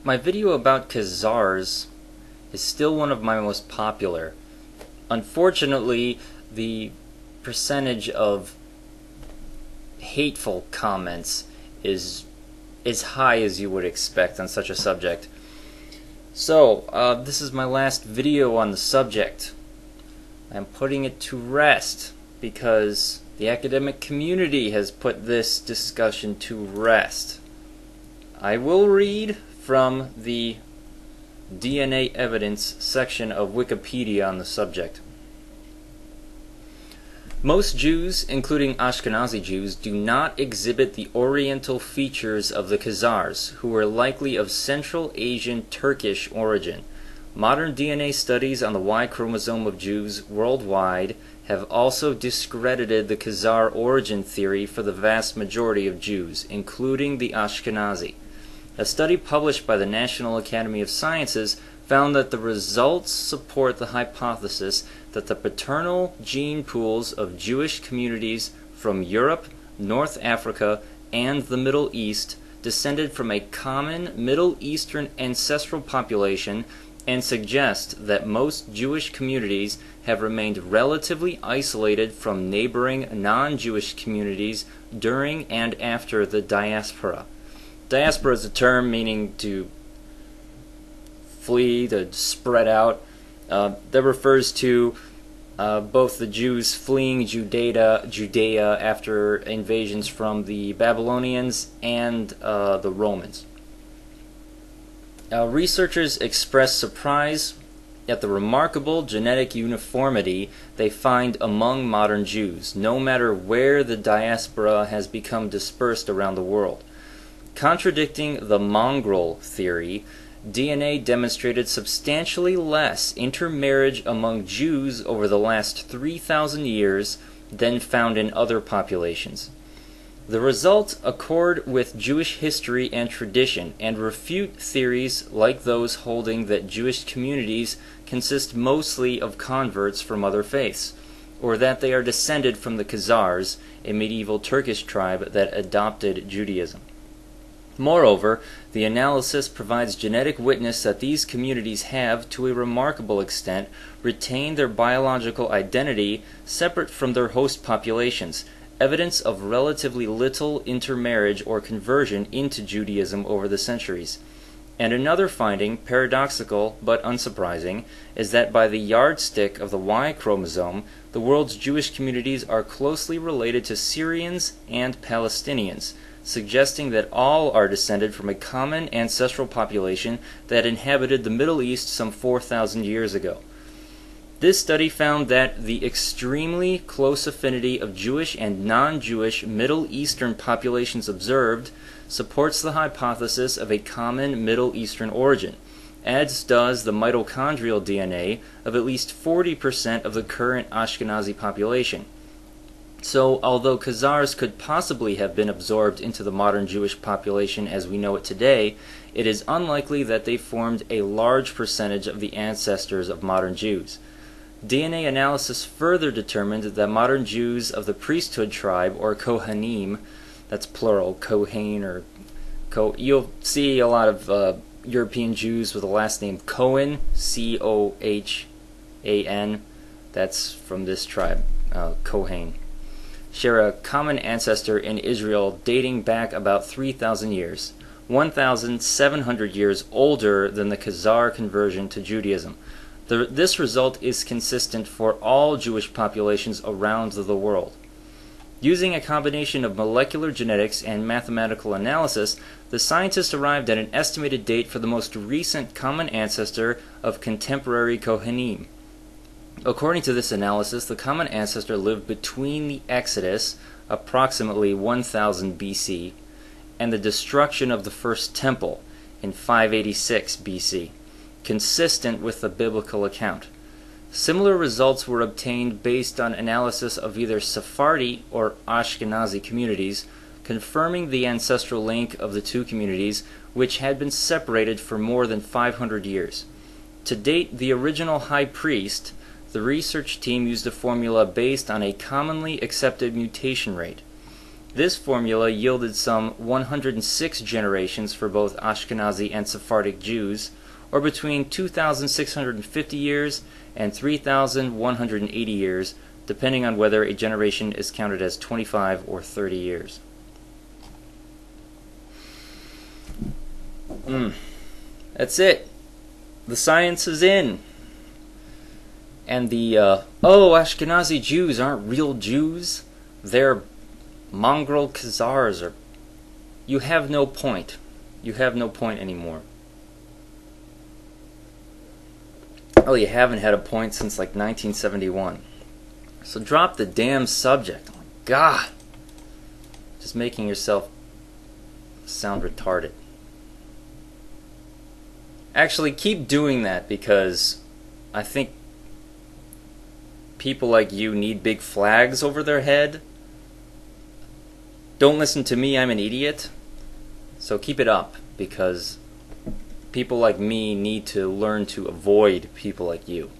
My video about Khazars is still one of my most popular. Unfortunately, the percentage of hateful comments is as high as you would expect on such a subject. So, this is my last video on the subject. I'm putting it to rest because the academic community has put this discussion to rest. I will read from the DNA evidence section of Wikipedia on the subject. Most Jews, including Ashkenazi Jews, do not exhibit the Oriental features of the Khazars, who were likely of Central Asian Turkish origin. Modern DNA studies on the Y chromosome of Jews worldwide have also discredited the Khazar origin theory for the vast majority of Jews, including the Ashkenazi. A study published by the National Academy of Sciences found that the results support the hypothesis that the paternal gene pools of Jewish communities from Europe, North Africa, and the Middle East descended from a common Middle Eastern ancestral population and suggest that most Jewish communities have remained relatively isolated from neighboring non-Jewish communities during and after the diaspora. Diaspora is a term meaning to flee, to spread out. That refers to both the Jews fleeing Judea after invasions from the Babylonians and the Romans. Researchers express surprise at the remarkable genetic uniformity they find among modern Jews, no matter where the diaspora has become dispersed around the world. Contradicting the mongrel theory, DNA demonstrated substantially less intermarriage among Jews over the last 3,000 years than found in other populations. The results accord with Jewish history and tradition and refute theories like those holding that Jewish communities consist mostly of converts from other faiths, or that they are descended from the Khazars, a medieval Turkish tribe that adopted Judaism. Moreover, the analysis provides genetic witness that these communities have, to a remarkable extent, retained their biological identity separate from their host populations, evidence of relatively little intermarriage or conversion into Judaism over the centuries. And another finding, paradoxical but unsurprising, is that by the yardstick of the Y chromosome, the world's Jewish communities are closely related to Syrians and Palestinians, suggesting that all are descended from a common ancestral population that inhabited the Middle East some 4,000 years ago. This study found that the extremely close affinity of Jewish and non-Jewish Middle Eastern populations observed supports the hypothesis of a common Middle Eastern origin, as does the mitochondrial DNA of at least 40% of the current Ashkenazi population. So, although Khazars could possibly have been absorbed into the modern Jewish population as we know it today, it is unlikely that they formed a large percentage of the ancestors of modern Jews. DNA analysis further determined that modern Jews of the priesthood tribe, or Kohanim, that's plural, Kohen or you'll see a lot of European Jews with the last name Cohen, C-O-H-A-N, that's from this tribe, Kohen, share a common ancestor in Israel dating back about 3,000 years, 1,700 years older than the Khazar conversion to Judaism. This result is consistent for all Jewish populations around the world. Using a combination of molecular genetics and mathematical analysis, the scientists arrived at an estimated date for the most recent common ancestor of contemporary Kohanim. According to this analysis, the common ancestor lived between the Exodus, approximately 1000 BC, and the destruction of the first temple in 586 BC, consistent with the biblical account. Similar results were obtained based on analysis of either Sephardi or Ashkenazi communities, confirming the ancestral link of the two communities, which had been separated for more than 500 years. To date, the original high priest, the research team used a formula based on a commonly accepted mutation rate. This formula yielded some 106 generations for both Ashkenazi and Sephardic Jews, or between 2,650 years and 3,180 years, depending on whether a generation is counted as 25 or 30 years. That's it. The science is in. And the, Ashkenazi Jews aren't real Jews. They're mongrel Khazars. Or you have no point. You have no point anymore. Oh, you haven't had a point since like 1971. So drop the damn subject. Oh my God. Just making yourself sound retarded. Actually, keep doing that, because I think people like you need big flags over their head. Don't listen to me, I'm an idiot. So keep it up, because people like me need to learn to avoid people like you.